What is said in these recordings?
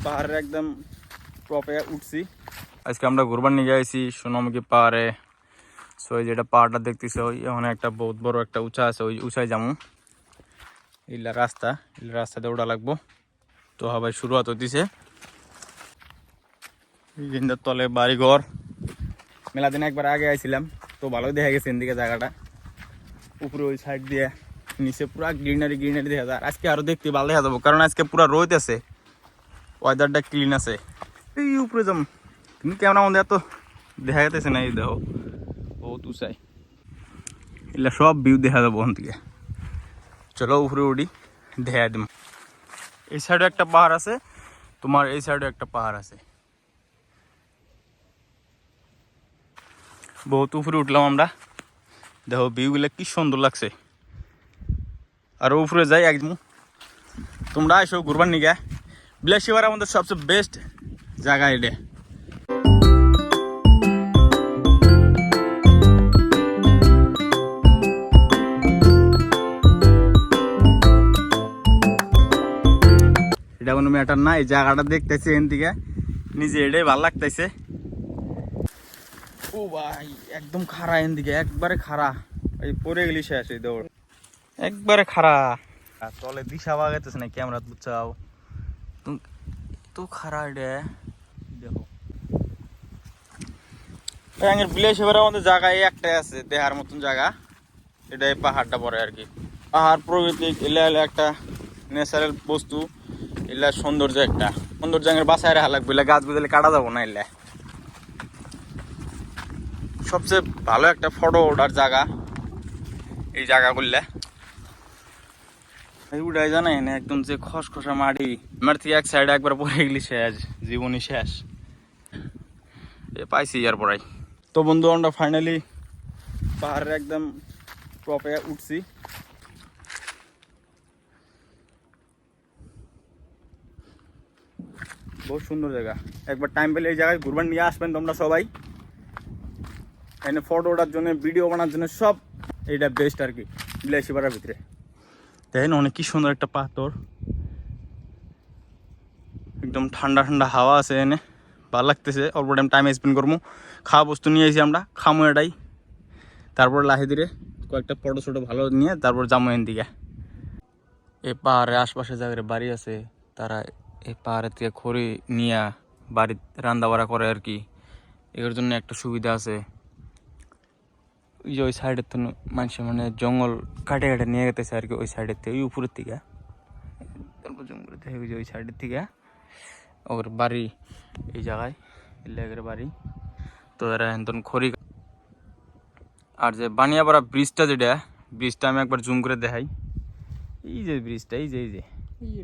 পাহাড়ের একদম টপে উঠছি। আজকে আমরা ঘুরবার নিয়ে আইছি সোনামুখী পাহাড়ে। সো এই যেটা পাহাড়টা দেখতেছি ওখানে একটা বহুত বড় একটা উঁচা আছে, ওই উঁচায় যাবো। ইল্লা রাস্তাতে ওঠা লাগবো। তো সবাই শুরুয়াত হইতেছে। এই তলে বাড়ি ঘর, মেলা দিন একবার আগে আইছিলাম তো ভালোই দেখা গেছে এদিকে জায়গাটা। উপরে ওই সাইড দিয়ে নিচে পুরা গ্রিনারি দেখা যায়। আজকে আরো দেখতে ভালো দেখা যাবো, কারণ আজকে পুরা রোদ আছে, ওয়েদারটা ক্লিন আছে। এই উপরে যাম, তুমি ক্যামেরা মধ্যে এত দেখা যেতেছে না। এই দেখো বহুত উঁচাই, এগুলা সব ভিউ দেখা যাবো ওখান থেকে। চলো উপরে উঠি, দেখা দিম। এই সাইডে একটা পাহাড় আছে, তোমার এই সাইডে একটা পাহাড় আছে। বহুত উপরে উঠলাম আমরা, দেখো ভিউগুলা কি সুন্দর লাগছে। আর উপরে যাই একদম। তোমরা এসো ঘুরবার নিগে, বিলাসিপাড়া আমাদের সবচেয়ে বেস্ট জায়গা এটা। এটা কোনো ম্যাটার না, এই জায়গাটা দেখতেছি এখান থেকে নিজে এটাই ভালো লাগতেছে। ও ভাই একদম খাড়া, এখান দিকে একবারে খাড়া, এই পরে গেলি শেষ। এই দৌড় একবারে খাড়া, তলে দিশা বাগাইতেছে না ক্যামেরা বুঝছাও তো খাড়া। এটা দেখো বিলাসিপাড়া আমাদের জায়গায় একটাই আছে দেখার মতন জায়গা, এটা এই পাহাড়টা পরে আর কি। পাহাড় প্রকৃতিক এলা একটা ন্যাচারাল বস্তু, এলা সৌন্দর্য একটা সৌন্দর্য বাসায় রাখা লাগবে। এলা গাছ বুঝলে কাটা যাবো না। এলা সবচেয়ে ভালো একটা ফটো ওঠার জায়গা এই জায়গা করলে। উঠাই জানাই না একদম যে খসখসা মাটি, আমার থেকে এক সাইডে একবার পরে গেলি শেষ, জীবনই শেষ। পাইছি ইয়ার পরাই। তো বন্ধু আমরা ফাইনালি পাহাড়ের একদম টপে উঠছি। বহুত সুন্দর জায়গা, একবার টাইম পেলে এই জায়গায় ঘুরবার নিয়ে আসবেন তোমরা সবাই। এখানে ফটো ওঠার জন্য, ভিডিও বানার জন্য সব এইটা বেস্ট আর কি বিলাসিপাড়ার ভিতরে। দেখেন অনেক কি সুন্দর একটা পাথর, একদম ঠান্ডা ঠান্ডা হাওয়া আছে এনে, ভালো লাগতেছে। অল্প টাইম স্পেন্ড করবো। খাওয়া বস্তু নিয়ে এসেছি আমরা, খামো এটাই। তারপর লাহে ধীরে কয়েকটা ফটো ছোটো ভালো নিয়ে তারপর যাবো এন দিকে। এই পাহাড়ের আশপাশে জায়গায় বাড়ি আছে, তারা এই পাহাড়ের থেকে খড়ি নিয়ে বাড়ি রান্না বাড়া করে আর কি। এর জন্য একটা সুবিধা আছে। ওই যে ওই সাইডের তো মানুষ মানে জঙ্গল কাটে কাটে নিয়ে গেতেছে আর কি, ওই সাইডের থেকে, ওই উপরের থেকে, তারপর জঙ্গলের থেকে ওই যে ওই সাইডের থেকে ওর বাড়ি এই জায়গায়, লেগের বাড়ি। তো এরা এখন খড়ি। আর যে বানিয়াপাড়া ব্রিজটা, যেটা ব্রিজটা আমি একবার জুম করে দেখাই। এই যে ব্রিজটা, এই যে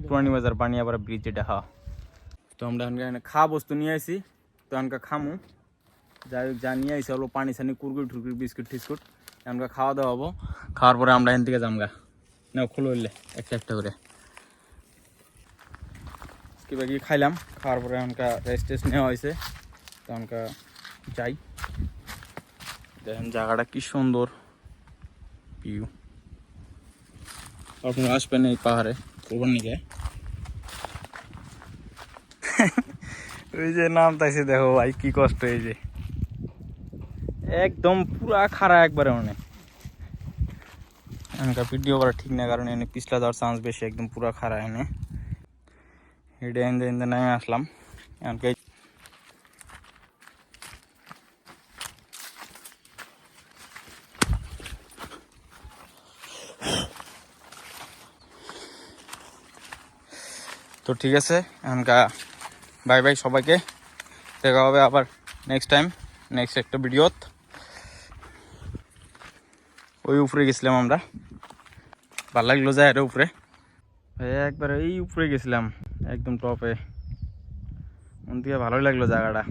পুরানি বাজার বানিয়াপাড়া ব্রিজ যেটা। হ্যাঁ, তো আমরা এখানে খাওয়া বস্তু নিয়ে আসি, তো এখানকার খামু। যাই হোক যা নিয়ে আসি, অল্প পানি ছানি, কুরকুরি টুরকুরি, বিস্কুট টিস্কুট এখানকার খাওয়া দাওয়া হবো। খাওয়ার পরে আমরা এখান থেকে যামগা। না খুলে উঠলে একটা একটা করে কিবা কি খাইলাম। খাওয়ার পরে এখানকার রেস্ট টেস্ট নেওয়া হয়েছে, তো এখানকার যাই। দেখেন জায়গাটা কি সুন্দর ভিউ। আপনারা আসবেন এই পাহাড়ে ঘুরবার নিকে। ওই যে নাম তাইছে, দেখো ভাই কি কষ্ট। এই যে একদম পুরা খাড়া একবারে, মানে এখানকার ভিডিও করা ঠিক না, কারণ এনে পিছলা যাওয়ার চান্স বেশি। একদম পুরা খাড়া এনে হেঁটে এনতে এনতে নামে আসলাম এখানকার। তো ঠিক আছে, এখানকার বাই বাই সবাইকে। দেখা হবে আবার নেক্সট টাইম, নেক্সট একটা ভিডিওত। ওই উপরে গেছিলাম আমরা, ভালো লাগলো যায় এটা উপরে। একবার এই উপরে গেছিলাম একদম টপে, মন থেকে ভালোই লাগলো জায়গাটা।